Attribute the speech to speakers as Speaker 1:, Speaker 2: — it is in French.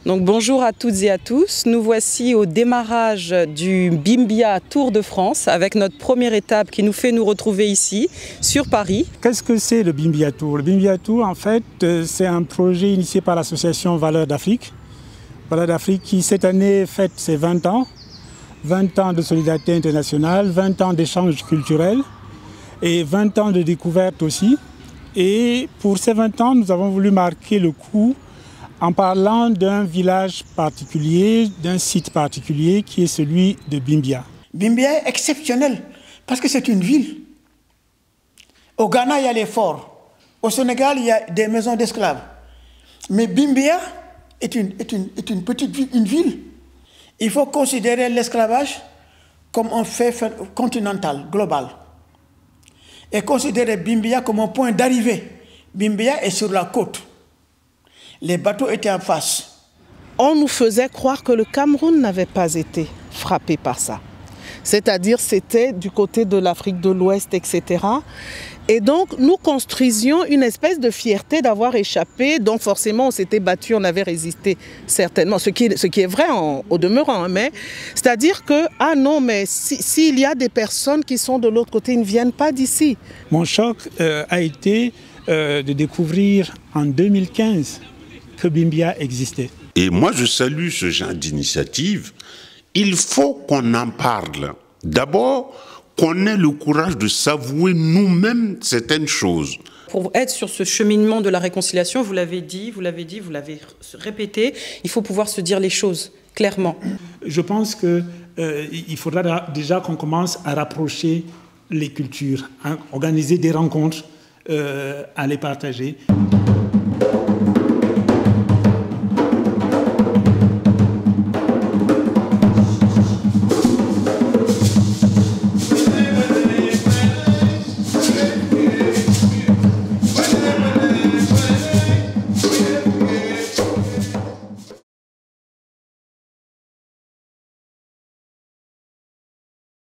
Speaker 1: Donc bonjour à toutes et à tous, nous voici au démarrage du Bimbia Tour de France avec notre première étape qui nous fait nous retrouver ici, sur Paris.
Speaker 2: Qu'est-ce que c'est le Bimbia Tour? Le Bimbia Tour, en fait, c'est un projet initié par l'association Valeurs d'Afrique. Valeurs d'Afrique qui, cette année, fête ses 20 ans. 20 ans de solidarité internationale, 20 ans d'échanges culturels et 20 ans de découverte aussi. Et pour ces 20 ans, nous avons voulu marquer le coup en parlant d'un village particulier, d'un site particulier qui est celui de Bimbia.
Speaker 3: Bimbia est exceptionnel parce que c'est une ville. Au Ghana, il y a les forts. Au Sénégal, il y a des maisons d'esclaves. Mais Bimbia est une petite ville, une ville. Il faut considérer l'esclavage comme un fait continental, global. Et considérer Bimbia comme un point d'arrivée. Bimbia est sur la côte. Les bateaux étaient en face.
Speaker 4: On nous faisait croire que le Cameroun n'avait pas été frappé par ça. C'est-à-dire c'était du côté de l'Afrique de l'Ouest, etc. Et donc nous construisions une espèce de fierté d'avoir échappé. Donc forcément on s'était battu, on avait résisté certainement. Ce qui est vrai au demeurant. Mais c'est-à-dire que, ah non, mais s'il y a des personnes qui sont de l'autre côté, ils ne viennent pas d'ici.
Speaker 2: Mon choc a été de découvrir en 2015 que Bimbia existait.
Speaker 5: Et moi, je salue ce genre d'initiative. Il faut qu'on en parle. D'abord, qu'on ait le courage de s'avouer nous-mêmes certaines choses.
Speaker 1: Pour être sur ce cheminement de la réconciliation, vous l'avez dit, vous l'avez répété, il faut pouvoir se dire les choses clairement.
Speaker 2: Je pense qu'il faudra déjà qu'on commence à rapprocher les cultures, hein, organiser des rencontres, à les partager.